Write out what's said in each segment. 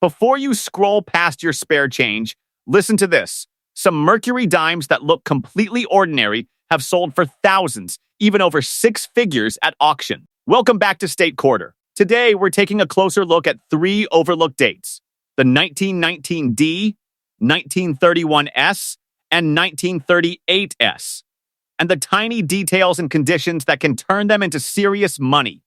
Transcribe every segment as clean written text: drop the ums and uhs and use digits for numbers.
Before you scroll past your spare change, listen to this. Some Mercury Dimes that look completely ordinary have sold for thousands, even over six figures at auction. Welcome back to State Quarter. Today, we're taking a closer look at three overlooked dates: the 1919D, 1931S, and 1938S, and the tiny details and conditions that can turn them into serious money.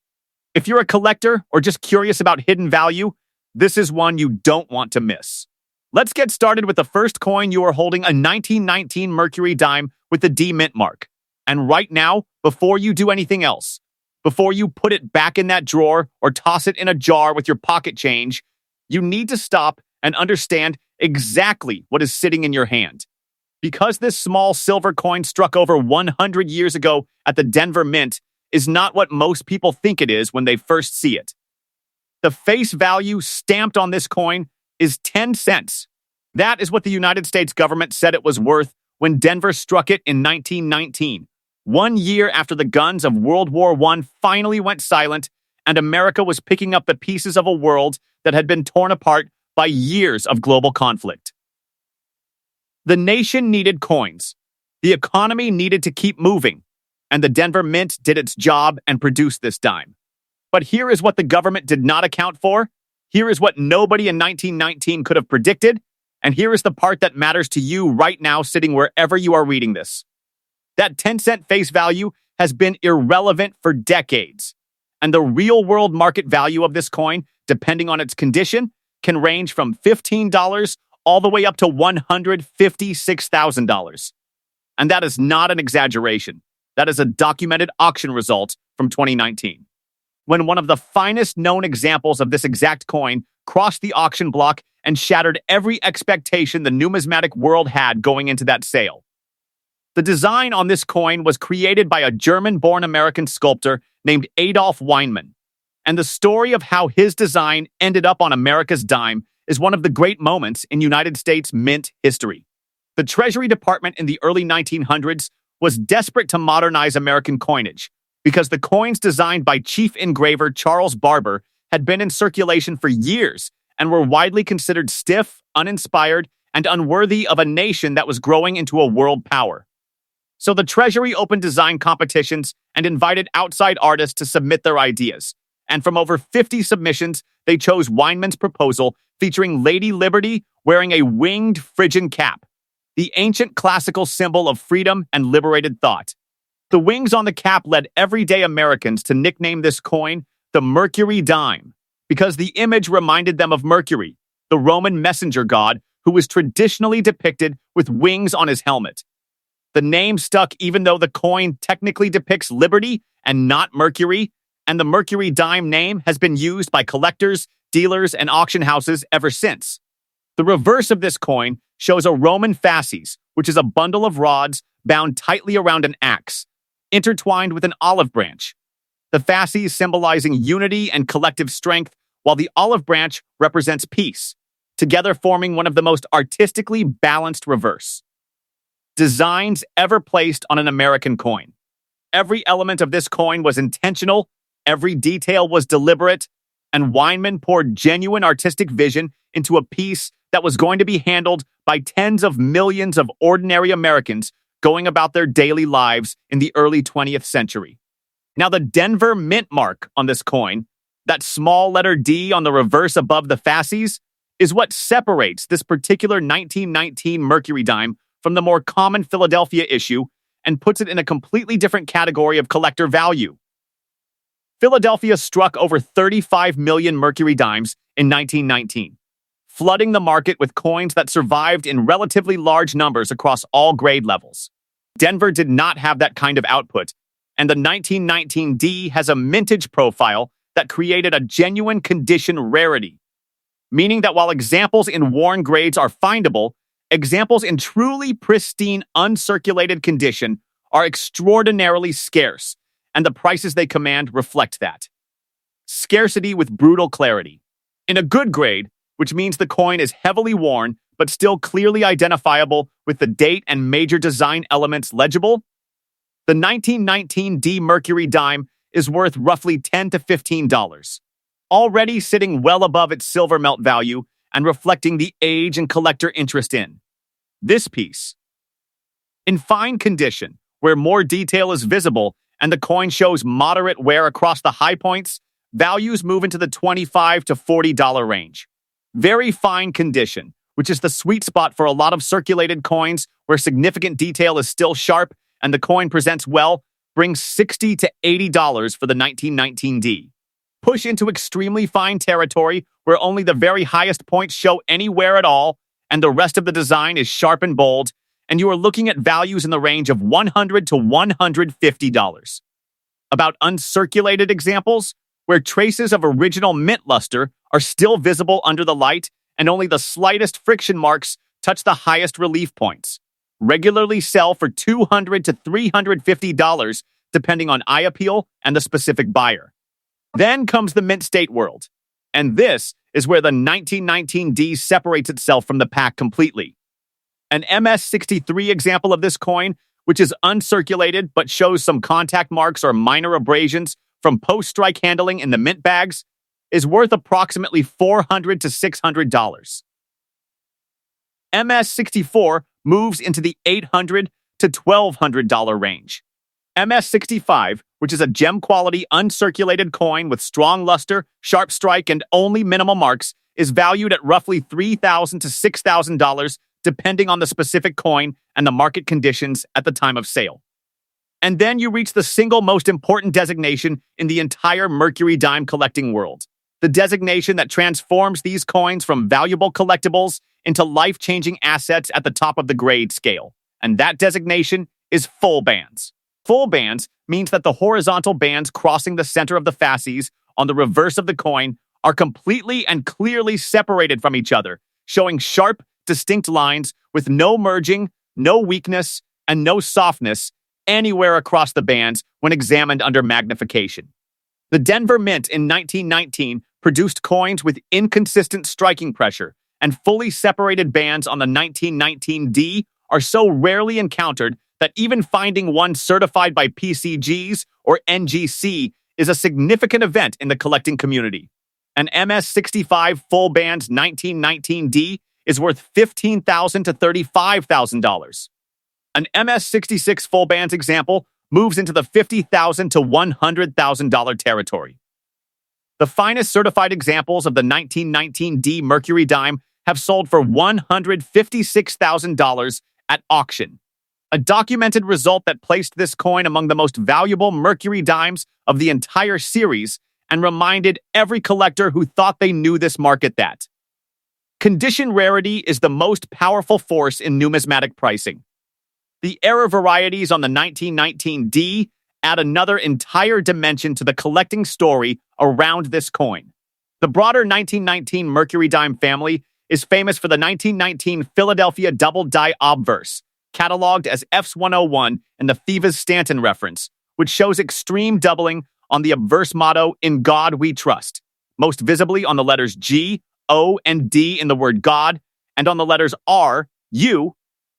If you're a collector or just curious about hidden value, this is one you don't want to miss. Let's get started with the first coin. You are holding a 1919 Mercury Dime with the D mint mark. And right now, before you do anything else, before you put it back in that drawer or toss it in a jar with your pocket change, you need to stop and understand exactly what is sitting in your hand. Because this small silver coin struck over 100 years ago at the Denver Mint is not what most people think it is when they first see it. The face value stamped on this coin is 10 cents. That is what the United States government said it was worth when Denver struck it in 1919, 1 year after the guns of World War I finally went silent and America was picking up the pieces of a world that had been torn apart by years of global conflict. The nation needed coins. The economy needed to keep moving, and the Denver Mint did its job and produced this dime. But here is what the government did not account for. Here is what nobody in 1919 could have predicted. And here is the part that matters to you right now, sitting wherever you are reading this. That 10-cent face value has been irrelevant for decades. And the real-world market value of this coin, depending on its condition, can range from $15 all the way up to $156,000. And that is not an exaggeration. That is a documented auction result from 2019. When one of the finest known examples of this exact coin crossed the auction block and shattered every expectation the numismatic world had going into that sale. The design on this coin was created by a German-born American sculptor named Adolph Weinman, and the story of how his design ended up on America's dime is one of the great moments in United States mint history. The Treasury Department in the early 1900s was desperate to modernize American coinage because the coins designed by chief engraver Charles Barber had been in circulation for years and were widely considered stiff, uninspired, and unworthy of a nation that was growing into a world power. So the Treasury opened design competitions and invited outside artists to submit their ideas. And from over 50 submissions, they chose Weinman's proposal featuring Lady Liberty wearing a winged Phrygian cap, the ancient classical symbol of freedom and liberated thought. The wings on the cap led everyday Americans to nickname this coin the Mercury Dime, because the image reminded them of Mercury, the Roman messenger god who was traditionally depicted with wings on his helmet. The name stuck even though the coin technically depicts liberty and not Mercury, and the Mercury Dime name has been used by collectors, dealers, and auction houses ever since. The reverse of this coin shows a Roman fasces, which is a bundle of rods bound tightly around an axe, intertwined with an olive branch. The fasces symbolizing unity and collective strength, while the olive branch represents peace, together forming one of the most artistically balanced reverse designs ever placed on an American coin. Every element of this coin was intentional, every detail was deliberate, and Weinman poured genuine artistic vision into a piece that was going to be handled by tens of millions of ordinary Americans going about their daily lives in the early 20th century. Now, the Denver mint mark on this coin, that small letter D on the reverse above the fasces, is what separates this particular 1919 Mercury Dime from the more common Philadelphia issue and puts it in a completely different category of collector value. Philadelphia struck over 35 million Mercury Dimes in 1919, flooding the market with coins that survived in relatively large numbers across all grade levels. Denver did not have that kind of output, and the 1919D has a mintage profile that created a genuine condition rarity, meaning that while examples in worn grades are findable, examples in truly pristine, uncirculated condition are extraordinarily scarce, and the prices they command reflect that. Scarcity with brutal clarity. In a good grade, which means the coin is heavily worn but still clearly identifiable with the date and major design elements legible, the 1919 D Mercury Dime is worth roughly $10 to $15, already sitting well above its silver melt value and reflecting the age and collector interest in. This piece, in fine condition, where more detail is visible and the coin shows moderate wear across the high points, values move into the $25 to $40 range. Very fine condition, which is the sweet spot for a lot of circulated coins where significant detail is still sharp and the coin presents well, brings $60 to $80 for the 1919D. Push into extremely fine territory where only the very highest points show any wear at all and the rest of the design is sharp and bold, and you are looking at values in the range of $100 to $150. About uncirculated examples, where traces of original mint luster are still visible under the light and only the slightest friction marks touch the highest relief points, regularly sell for $200 to $350 depending on eye appeal and the specific buyer. Then comes the mint state world, and this is where the 1919D separates itself from the pack completely. An MS-63 example of this coin, which is uncirculated but shows some contact marks or minor abrasions from post-strike handling in the mint bags, is worth approximately $400 to $600. MS-64 moves into the $800 to $1,200 range. MS-65, which is a gem-quality uncirculated coin with strong luster, sharp strike, and only minimal marks, is valued at roughly $3,000 to $6,000 depending on the specific coin and the market conditions at the time of sale. And then you reach the single most important designation in the entire Mercury Dime collecting world, the designation that transforms these coins from valuable collectibles into life-changing assets at the top of the grade scale. And that designation is full bands. Full bands means that the horizontal bands crossing the center of the fasces on the reverse of the coin are completely and clearly separated from each other, showing sharp, distinct lines with no merging, no weakness, and no softness anywhere across the bands when examined under magnification. The Denver Mint in 1919 produced coins with inconsistent striking pressure, and fully separated bands on the 1919D are so rarely encountered that even finding one certified by PCGs or NGC is a significant event in the collecting community. An MS-65 full band 1919D is worth $15,000 to $35,000. An MS-66 full bands example moves into the $50,000 to $100,000 territory. The finest certified examples of the 1919D Mercury Dime have sold for $156,000 at auction, a documented result that placed this coin among the most valuable Mercury Dimes of the entire series and reminded every collector who thought they knew this market that condition rarity is the most powerful force in numismatic pricing. The error varieties on the 1919D add another entire dimension to the collecting story around this coin. The broader 1919 Mercury Dime family is famous for the 1919 Philadelphia Double Die Obverse, cataloged as Fs101 in the Thieves Stanton reference, which shows extreme doubling on the obverse motto, "In God We Trust," most visibly on the letters G, O, and D in the word God, and on the letters R, U,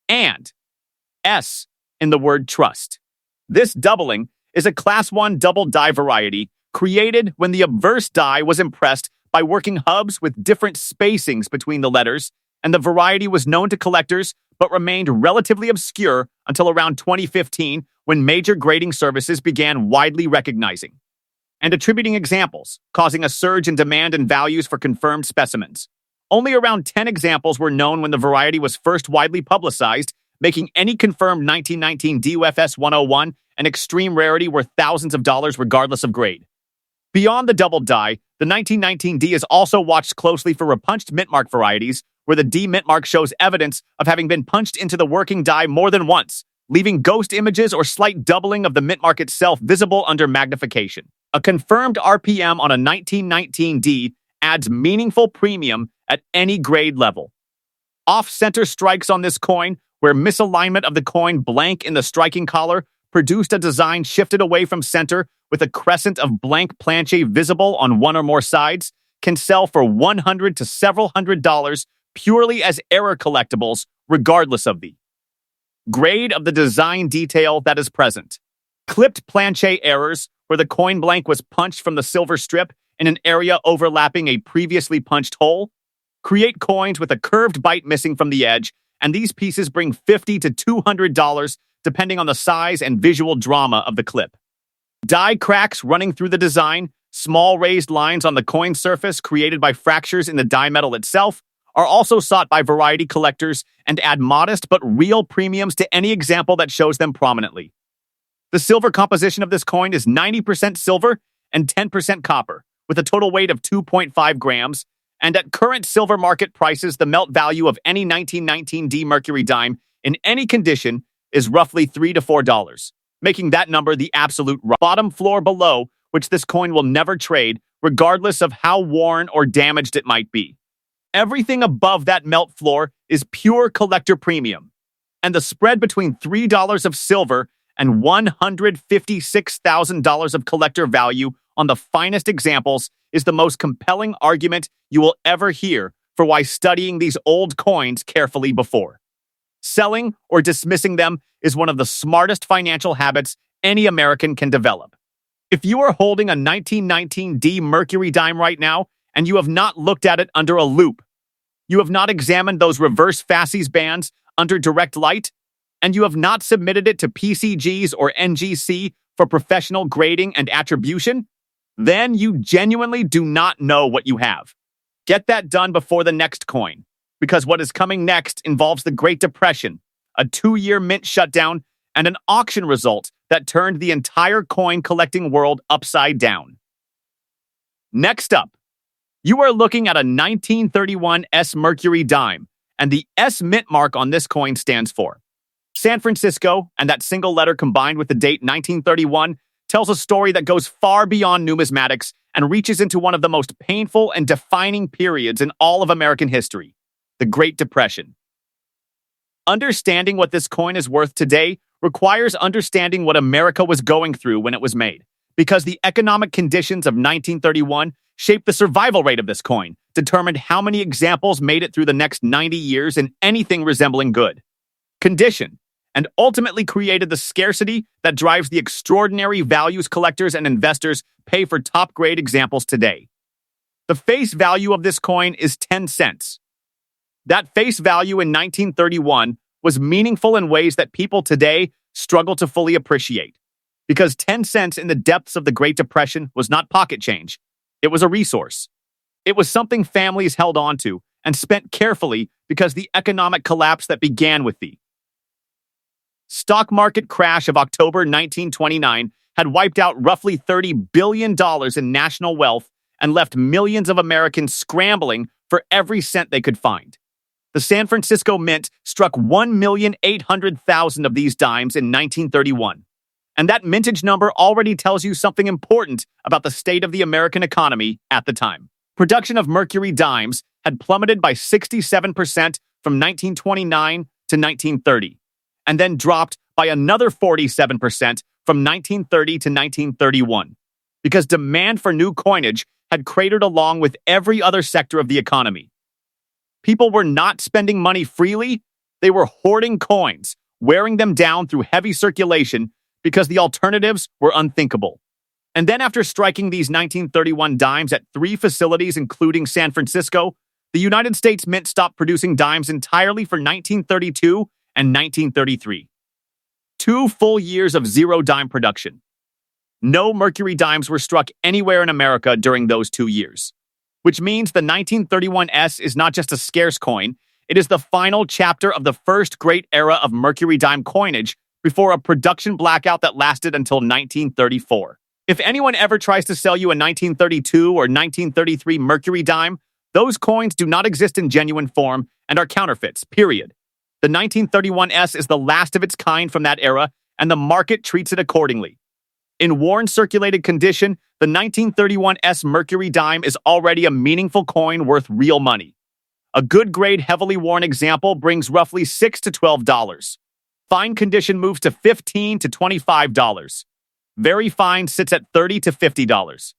and S in the word trust. This doubling is a Class 1 double die variety created when the obverse die was impressed by working hubs with different spacings between the letters, and the variety was known to collectors but remained relatively obscure until around 2015 when major grading services began widely recognizing and attributing examples, causing a surge in demand and values for confirmed specimens. Only around 10 examples were known when the variety was first widely publicized, making any confirmed 1919 DUFS 101 an extreme rarity worth thousands of dollars regardless of grade. Beyond the double die, the 1919D is also watched closely for repunched mint mark varieties, where the D mint mark shows evidence of having been punched into the working die more than once, leaving ghost images or slight doubling of the mint mark itself visible under magnification. A confirmed RPM on a 1919D adds meaningful premium at any grade level. Off-center strikes on this coin, where misalignment of the coin blank in the striking collar produced a design shifted away from center with a crescent of blank planche visible on one or more sides, can sell for $100 to several $100 purely as error collectibles, regardless of the grade of the design detail that is present. Clipped planche errors, where the coin blank was punched from the silver strip in an area overlapping a previously punched hole, Create coins with a curved bite missing from the edge, and these pieces bring $50 to $200 depending on the size and visual drama of the clip. Die cracks running through the design, small raised lines on the coin surface created by fractures in the die metal itself, are also sought by variety collectors and add modest but real premiums to any example that shows them prominently. The silver composition of this coin is 90% silver and 10% copper, with a total weight of 2.5 grams, and at current silver market prices, the melt value of any 1919 D Mercury Dime in any condition is roughly $3 to $4, making that number the absolute bottom floor below which this coin will never trade, regardless of how worn or damaged it might be. Everything above that melt floor is pure collector premium, and the spread between $3 of silver and $156,000 of collector value on the finest examples is the most compelling argument you will ever hear for why studying these old coins carefully before selling or dismissing them is one of the smartest financial habits any American can develop. If you are holding a 1919 D Mercury Dime right now and you have not looked at it under a loupe, you have not examined those reverse fasces bands under direct light, and you have not submitted it to PCGs or NGC for professional grading and attribution, then you genuinely do not know what you have. Get that done before the next coin, because what is coming next involves the Great Depression, a 2-year mint shutdown, and an auction result that turned the entire coin collecting world upside down. Next up, you are looking at a 1931 S Mercury Dime, and the S mint mark on this coin stands for San Francisco, and that single letter combined with the date 1931 tells a story that goes far beyond numismatics and reaches into one of the most painful and defining periods in all of American history, the Great Depression. Understanding what this coin is worth today requires understanding what America was going through when it was made, because the economic conditions of 1931 shaped the survival rate of this coin, determined how many examples made it through the next 90 years in anything resembling good condition, and ultimately created the scarcity that drives the extraordinary values collectors and investors pay for top-grade examples today. The face value of this coin is 10 cents. That face value in 1931 was meaningful in ways that people today struggle to fully appreciate, because 10 cents in the depths of the Great Depression was not pocket change. It was a resource. It was something families held on to and spent carefully because the economic collapse that began with the stock market crash of October 1929 had wiped out roughly $30 billion in national wealth and left millions of Americans scrambling for every cent they could find. The San Francisco Mint struck 1,800,000 of these dimes in 1931. And that mintage number already tells you something important about the state of the American economy at the time. Production of Mercury Dimes had plummeted by 67% from 1929 to 1930, and then dropped by another 47% from 1930 to 1931, because demand for new coinage had cratered along with every other sector of the economy. People were not spending money freely, they were hoarding coins, wearing them down through heavy circulation because the alternatives were unthinkable. And then after striking these 1931 dimes at 3 facilities, including San Francisco, the United States Mint stopped producing dimes entirely for 1932 and 1933. 2 full years of zero dime production. No Mercury Dimes were struck anywhere in America during those 2 years, which means the 1931 S is not just a scarce coin, it is the final chapter of the first great era of Mercury Dime coinage before a production blackout that lasted until 1934. If anyone ever tries to sell you a 1932 or 1933 Mercury Dime, those coins do not exist in genuine form and are counterfeits, period. The 1931 S is the last of its kind from that era, and the market treats it accordingly. In worn circulated condition, the 1931 S Mercury Dime is already a meaningful coin worth real money. A good grade heavily worn example brings roughly $6 to $12. Fine condition moves to $15 to $25. Very fine sits at $30 to $50.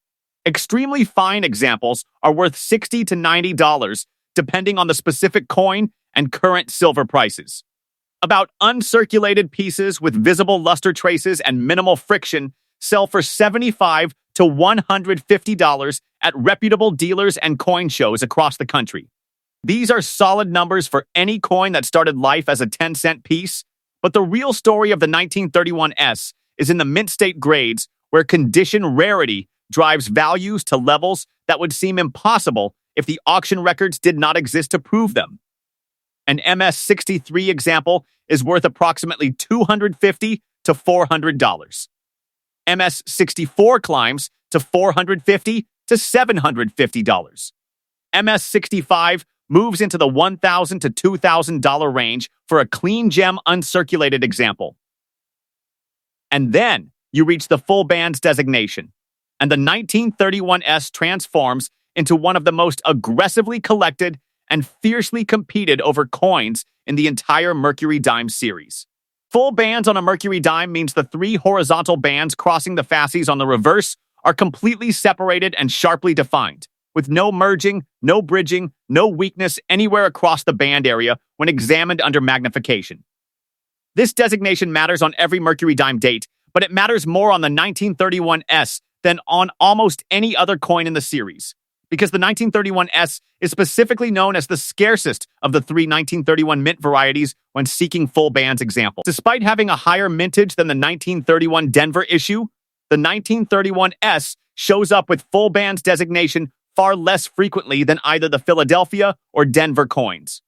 Extremely fine examples are worth $60 to $90, depending on the specific coin and current silver prices. About uncirculated pieces with visible luster traces and minimal friction sell for $75 to $150 at reputable dealers and coin shows across the country. These are solid numbers for any coin that started life as a 10-cent piece, but the real story of the 1931S is in the mint state grades, where condition rarity drives values to levels that would seem impossible if the auction records did not exist to prove them. An MS-63 example is worth approximately $250 to $400. MS-64 climbs to $450 to $750. MS-65 moves into the $1,000 to $2,000 range for a clean gem uncirculated example. And then you reach the full bands designation, and the 1931S transforms into one of the most aggressively collected and fiercely competed over coins in the entire Mercury Dime series. Full bands on a Mercury Dime means the three horizontal bands crossing the fasces on the reverse are completely separated and sharply defined, with no merging, no bridging, no weakness anywhere across the band area when examined under magnification. This designation matters on every Mercury Dime date, but it matters more on the 1931S than on almost any other coin in the series, because the 1931S is specifically known as the scarcest of the three 1931 mint varieties when seeking full bands examples. Despite having a higher mintage than the 1931 Denver issue, the 1931S shows up with full bands designation far less frequently than either the Philadelphia or Denver coins,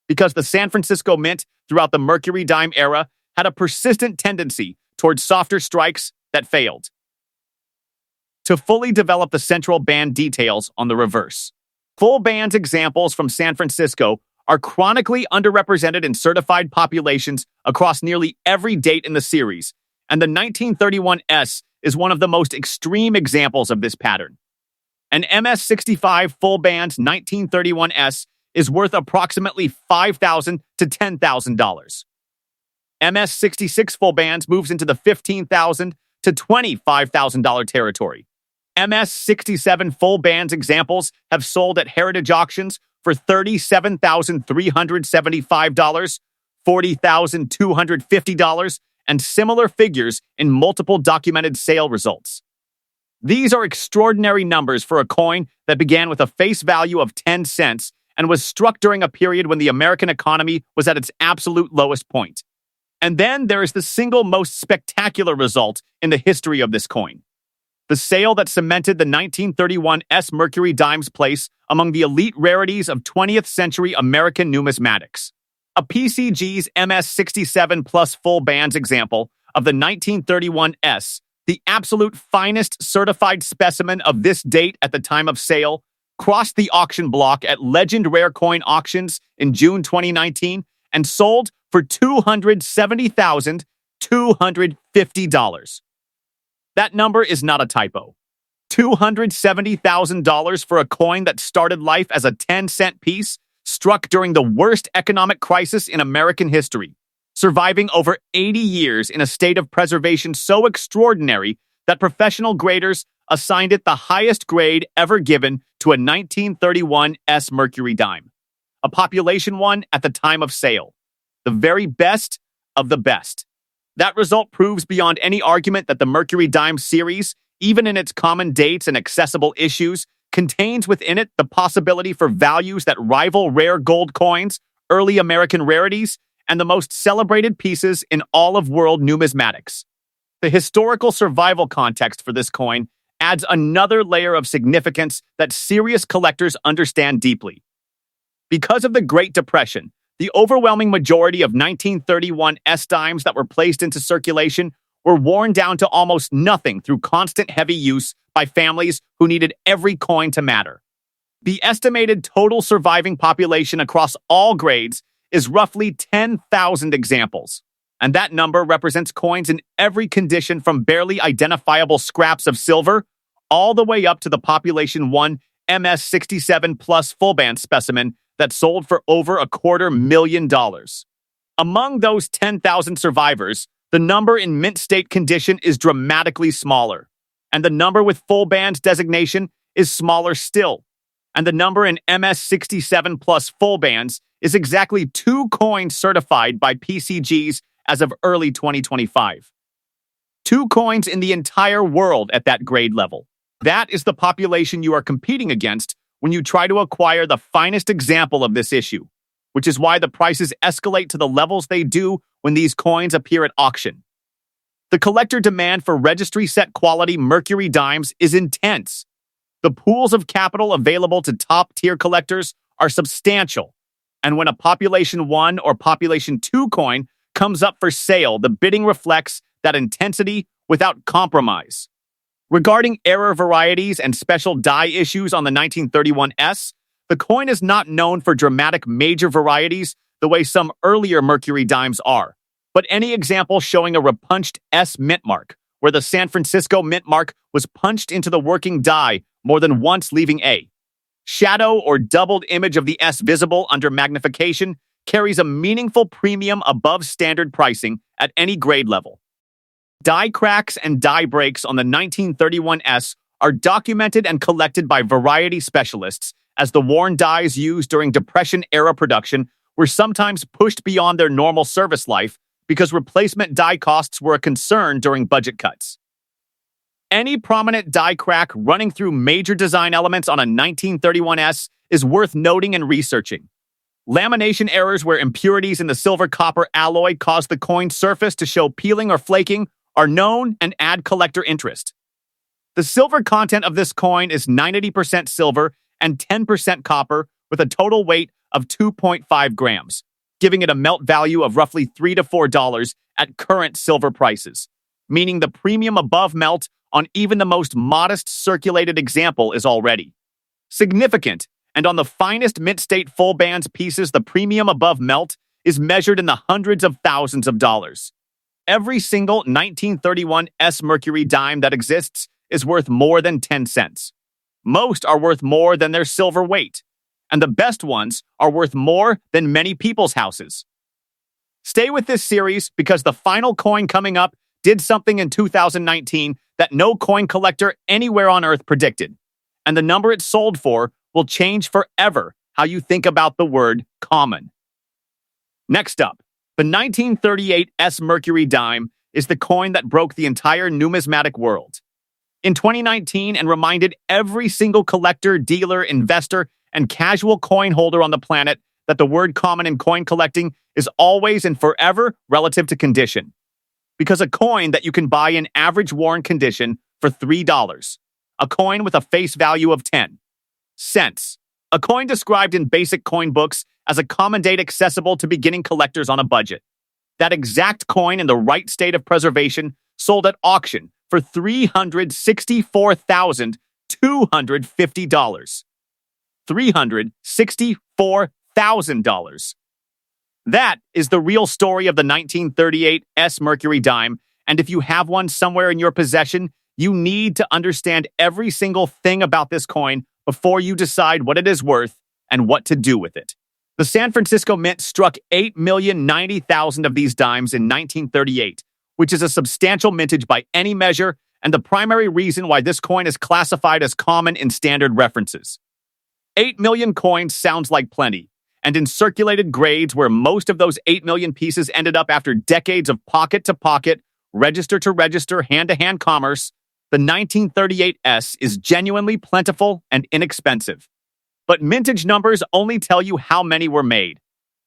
because the San Francisco Mint throughout the Mercury Dime era had a persistent tendency towards softer strikes that failed to fully develop the central band details on the reverse. Full bands examples from San Francisco are chronically underrepresented in certified populations across nearly every date in the series, and the 1931S is one of the most extreme examples of this pattern. An MS-65 full bands 1931S is worth approximately $5,000 to $10,000. MS-66 full bands moves into the $15,000 to $25,000 territory. MS-67 full bands examples have sold at heritage auctions for $37,375, $40,250, and similar figures in multiple documented sale results. These are extraordinary numbers for a coin that began with a face value of 10 cents and was struck during a period when the American economy was at its absolute lowest point. And then there is the single most spectacular result in the history of this coin: the sale that cemented the 1931S Mercury Dime's place among the elite rarities of 20th century American numismatics. A PCG's MS-67 plus full bands example of the 1931S, the absolute finest certified specimen of this date at the time of sale, crossed the auction block at Legend Rare Coin Auctions in June 2019 and sold for $270,250. That number is not a typo. $270,000 for a coin that started life as a 10-cent piece, struck during the worst economic crisis in American history, surviving over 80 years in a state of preservation so extraordinary that professional graders assigned it the highest grade ever given to a 1931S Mercury Dime, a population one at the time of sale, the very best of the best. That result proves beyond any argument that the Mercury Dime series, even in its common dates and accessible issues, contains within it the possibility for values that rival rare gold coins, early American rarities, and the most celebrated pieces in all of world numismatics. The historical survival context for this coin adds another layer of significance that serious collectors understand deeply. Because of the Great Depression, the overwhelming majority of 1931 S-dimes that were placed into circulation were worn down to almost nothing through constant heavy use by families who needed every coin to matter. The estimated total surviving population across all grades is roughly 10,000 examples, and that number represents coins in every condition from barely identifiable scraps of silver all the way up to the population 1 MS-67 plus full band specimen that sold for over $250,000. Among those 10,000 survivors, the number in mint state condition is dramatically smaller, and the number with full band designation is smaller still, and the number in MS-67 plus full bands is exactly 2 coins certified by PCGs as of early 2025. 2 coins in the entire world at that grade level. That is the population you are competing against when you try to acquire the finest example of this issue, which is why the prices escalate to the levels they do when these coins appear at auction. The collector demand for registry-set quality Mercury Dimes is intense. The pools of capital available to top-tier collectors are substantial, and when a Population 1 or Population 2 coin comes up for sale, the bidding reflects that intensity without compromise. Regarding error varieties and special die issues on the 1931S, the coin is not known for dramatic major varieties the way some earlier Mercury Dimes are, but any example showing a repunched S mint mark, where the San Francisco mint mark was punched into the working die more than once, leaving a shadow or doubled image of the S visible under magnification, carries a meaningful premium above standard pricing at any grade level. Die cracks and die breaks on the 1931S are documented and collected by variety specialists, as the worn dies used during Depression-era production were sometimes pushed beyond their normal service life because replacement die costs were a concern during budget cuts. Any prominent die crack running through major design elements on a 1931S is worth noting and researching. Lamination errors where impurities in the silver-copper alloy cause the coin's surface to show peeling or flaking are known and add collector interest. The silver content of this coin is 90% silver and 10% copper, with a total weight of 2.5 grams, giving it a melt value of roughly $3 to $4 at current silver prices, meaning the premium above melt on even the most modest circulated example is already significant, and on the finest mint-state full bands pieces, the premium above melt is measured in the hundreds of thousands of dollars. Every single 1931S Mercury Dime that exists is worth more than 10 cents. Most are worth more than their silver weight, and the best ones are worth more than many people's houses. Stay with this series because the final coin coming up did something in 2019 that no coin collector anywhere on Earth predicted, and the number it sold for will change forever how you think about the word common. Next up, the 1938 S Mercury Dime is the coin that broke the entire numismatic world. In 2019, and reminded every single collector, dealer, investor, and casual coin holder on the planet that the word common in coin collecting is always and forever relative to condition. Because a coin that you can buy in average worn condition for $3, a coin with a face value of 10 cents, a coin described in basic coin books as a common date accessible to beginning collectors on a budget. That exact coin in the right state of preservation sold at auction for $364,250. $364,000. That is the real story of the 1938 S Mercury Dime, and if you have one somewhere in your possession, you need to understand every single thing about this coin before you decide what it is worth and what to do with it. The San Francisco Mint struck 8,090,000 of these dimes in 1938, which is a substantial mintage by any measure, and the primary reason why this coin is classified as common in standard references. 8 million coins sounds like plenty, and in circulated grades where most of those 8 million pieces ended up after decades of pocket-to-pocket, register-to-register, hand-to-hand commerce, the 1938S is genuinely plentiful and inexpensive. But mintage numbers only tell you how many were made.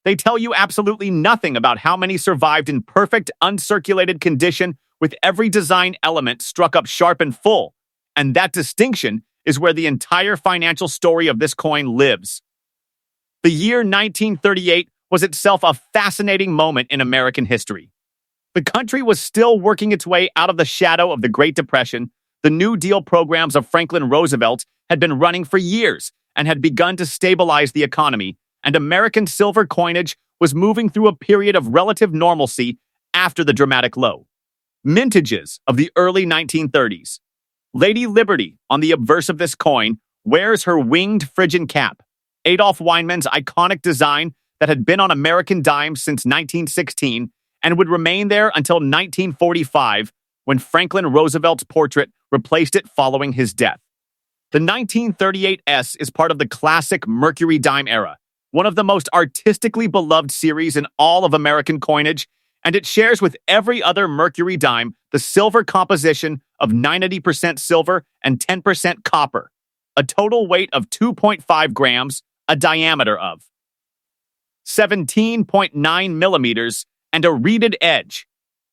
They tell you absolutely nothing about how many survived in perfect, uncirculated condition with every design element struck up sharp and full. And that distinction is where the entire financial story of this coin lives. The year 1938 was itself a fascinating moment in American history. The country was still working its way out of the shadow of the Great Depression. The New Deal programs of Franklin Roosevelt had been running for years and had begun to stabilize the economy, and American silver coinage was moving through a period of relative normalcy after the dramatic low mintages of the early 1930s. Lady Liberty, on the obverse of this coin, wears her winged Phrygian cap, Adolph Weinman's iconic design that had been on American dimes since 1916 and would remain there until 1945, when Franklin Roosevelt's portrait replaced it following his death. The 1938S is part of the classic Mercury Dime era, one of the most artistically beloved series in all of American coinage, and it shares with every other Mercury Dime the silver composition of 90% silver and 10% copper, a a total weight of 2.5 grams, a diameter of 17.9 millimeters, and a reeded edge.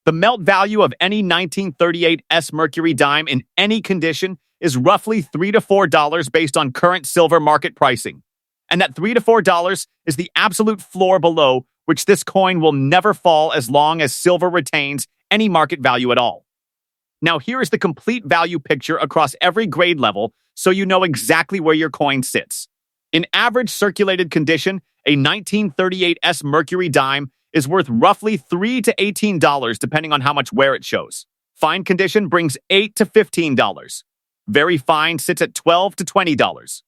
The melt value of any 1938 S Mercury Dime in any condition is roughly $3 to $4 based on current silver market pricing. And that $3 to $4 is the absolute floor below which this coin will never fall as long as silver retains any market value at all. Now here is the complete value picture across every grade level so you know exactly where your coin sits. In average circulated condition, a 1938 S Mercury Dime is worth roughly $3 to $18 depending on how much wear it shows. Fine condition brings $8 to $15. Very fine sits at $12 to $20.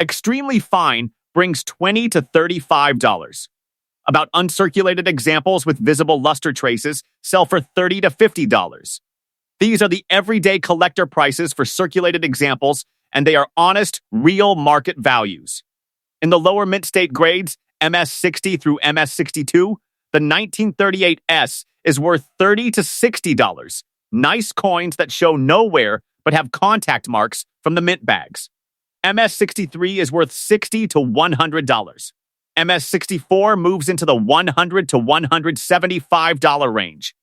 Extremely fine brings $20 to $35. About uncirculated examples with visible luster traces sell for $30 to $50. These are the everyday collector prices for circulated examples, and they are honest, real market values. In the lower mint state grades, MS60 through MS62, the 1938 S is worth $30 to $60. Nice coins that show no wear but have contact marks from the mint bags. MS63 is worth $60 to $100. MS64 moves into the $100 to $175 range.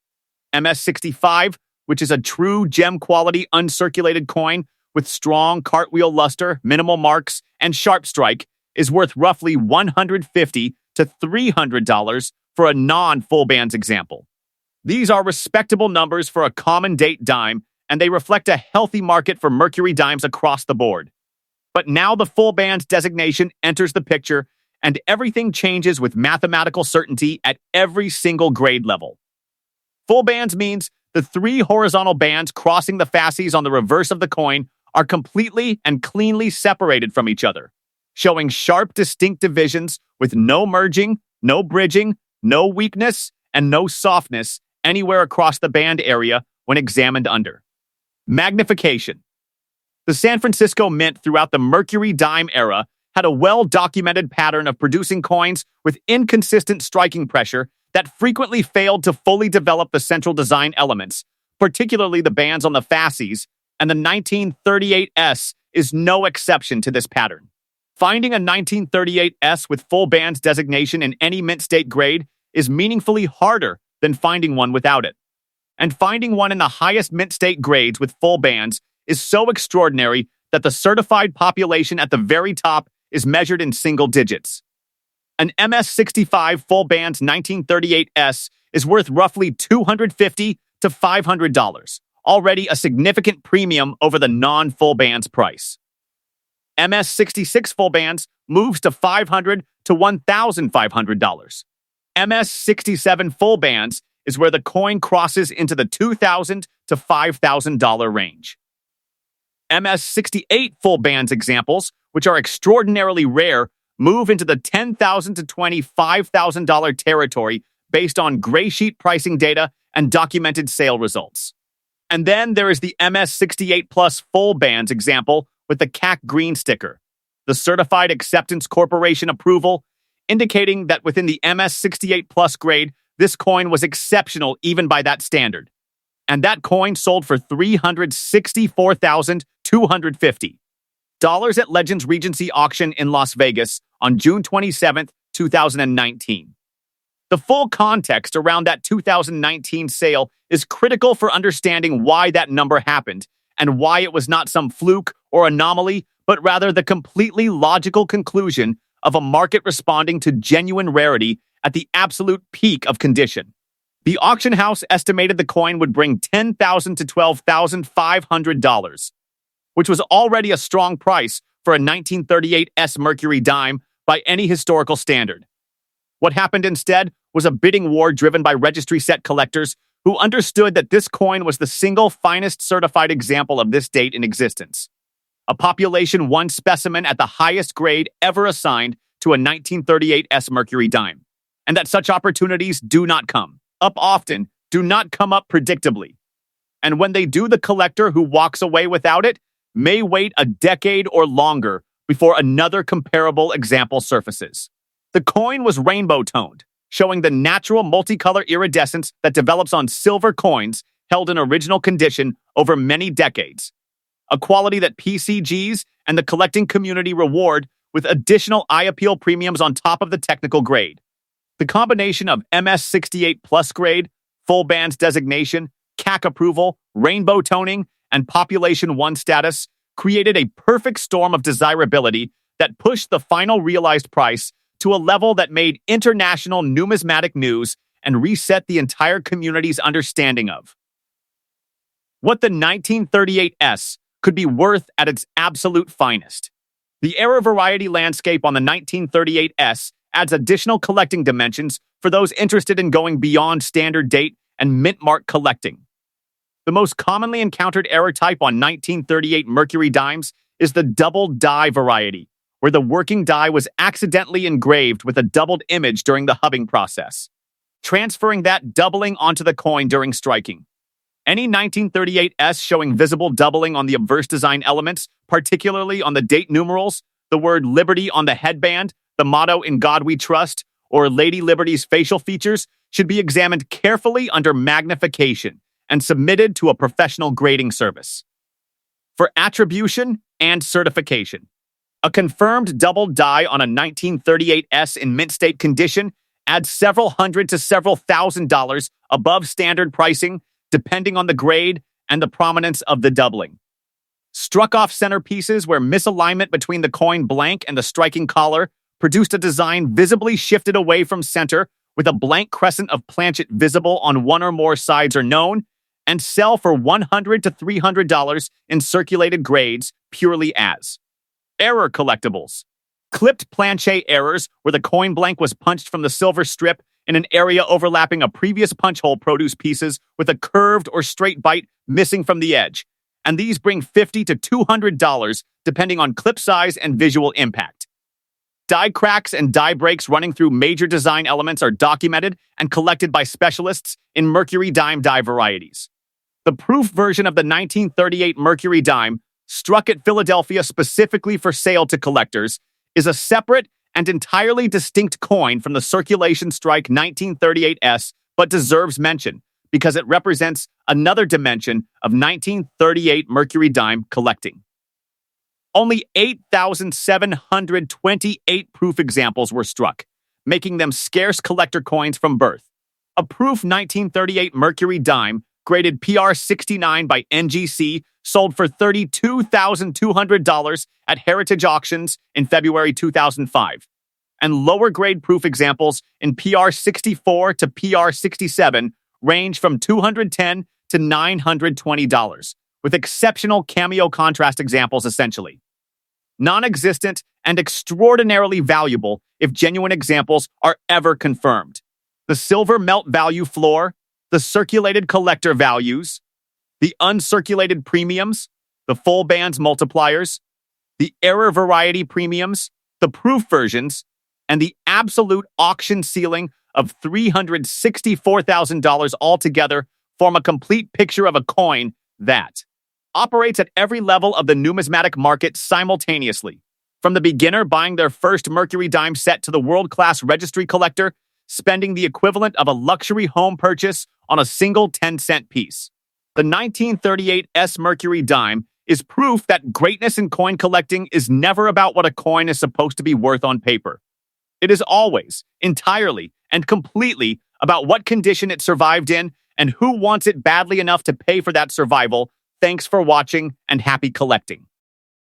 MS65, which is a true gem quality uncirculated coin with strong cartwheel luster, minimal marks, and sharp strike, is worth roughly $150 to $300 for a non-full bands example. These are respectable numbers for a common date dime, and they reflect a healthy market for Mercury dimes across the board. But now the full bands designation enters the picture, and everything changes with mathematical certainty at every single grade level. Full bands means the three horizontal bands crossing the fasces on the reverse of the coin are completely and cleanly separated from each other, showing sharp, distinct divisions with no merging, no bridging, no weakness, and no softness anywhere across the band area when examined under. Magnification. The San Francisco Mint throughout the Mercury Dime era had a well-documented pattern of producing coins with inconsistent striking pressure that frequently failed to fully develop the central design elements, particularly the bands on the fasces, and the 1938 S is no exception to this pattern. Finding a 1938 S with full bands designation in any mint state grade is meaningfully harder than finding one without it. And finding one in the highest mint state grades with full bands is so extraordinary that the certified population at the very top is measured in single digits. An MS65 full bands 1938 S is worth roughly $250 to $500, already a significant premium over the non-full bands price. MS66 full bands moves to $500 to $1,500. MS67 full bands is where the coin crosses into the $2,000 to $5,000 range. MS68 full bands examples, which are extraordinarily rare, move into the $10,000 to $25,000 territory based on gray sheet pricing data and documented sale results. And then there is the MS68 Plus full bands example with the CAC green sticker, the Certified Acceptance Corporation approval, indicating that within the MS68 Plus grade, this coin was exceptional even by that standard. And that coin sold for $364,250 at Legends Regency auction in Las Vegas on June 27, 2019. The full context around that 2019 sale is critical for understanding why that number happened and why it was not some fluke or anomaly, but rather the completely logical conclusion of a market responding to genuine rarity at the absolute peak of condition. The auction house estimated the coin would bring $10,000 to $12,500, which was already a strong price for a 1938 S Mercury Dime by any historical standard. What happened instead was a bidding war driven by registry set collectors who understood that this coin was the single finest certified example of this date in existence. A population 1 specimen at the highest grade ever assigned to a 1938 S Mercury Dime. And that such opportunities do not come up often, do not come up predictably. And when they do, the collector who walks away without it may wait a decade or longer before another comparable example surfaces. The coin was rainbow-toned, showing the natural multicolor iridescence that develops on silver coins held in original condition over many decades. a quality that PCGs and the collecting community reward with additional eye appeal premiums on top of the technical grade. The combination of MS68 Plus grade, full bands designation, CAC approval, rainbow toning, and Population 1 status created a perfect storm of desirability that pushed the final realized price to a level that made international numismatic news and reset the entire community's understanding of what the 1938S could be worth at its absolute finest. The era variety landscape on the 1938S adds additional collecting dimensions for those interested in going beyond standard date and mint mark collecting. The most commonly encountered error type on 1938 Mercury Dimes is the double die variety, where the working die was accidentally engraved with a doubled image during the hubbing process, transferring that doubling onto the coin during striking. Any 1938S showing visible doubling on the obverse design elements, particularly on the date numerals, the word Liberty on the headband, the motto In God We Trust, or Lady Liberty's facial features, should be examined carefully under magnification and submitted to a professional grading service for attribution and certification. A confirmed double die on a 1938S in mint state condition adds several hundred to several $1,000s above standard pricing, depending on the grade and the prominence of the doubling. Struck-off centerpieces where misalignment between the coin blank and the striking collar produced a design visibly shifted away from center with a blank crescent of planchet visible on one or more sides are known, and sell for $100 to $300 in circulated grades purely as error collectibles. Clipped planchet errors where the coin blank was punched from the silver strip in an area overlapping a previous punch hole produce pieces with a curved or straight bite missing from the edge, and these bring $50 to $200 depending on clip size and visual impact. Die cracks and die breaks running through major design elements are documented and collected by specialists in Mercury Dime die varieties. The proof version of the 1938 Mercury Dime, struck at Philadelphia specifically for sale to collectors, is a separate and entirely distinct coin from the circulation strike 1938S, but deserves mention because it represents another dimension of 1938 Mercury Dime collecting. Only 8,728 proof examples were struck, making them scarce collector coins from birth. A proof 1938 Mercury Dime, graded PR 69 by NGC, sold for $32,200 at Heritage Auctions in February 2005. And lower grade proof examples in PR 64 to PR 67 range from $210 to $920, with exceptional cameo contrast examples essentially non-existent and extraordinarily valuable if genuine examples are ever confirmed. The silver melt value floor, the circulated collector values, the uncirculated premiums, the full bands multipliers, the error variety premiums, the proof versions, and the absolute auction ceiling of $364,000 altogether form a complete picture of a coin that operates at every level of the numismatic market simultaneously, from the beginner buying their first Mercury Dime set to the world-class registry collector spending the equivalent of a luxury home purchase on a single 10-cent piece. The 1938 S Mercury Dime is proof that greatness in coin collecting is never about what a coin is supposed to be worth on paper. It is always, entirely, and completely about what condition it survived in and who wants it badly enough to pay for that survival. Thanks for watching and happy collecting.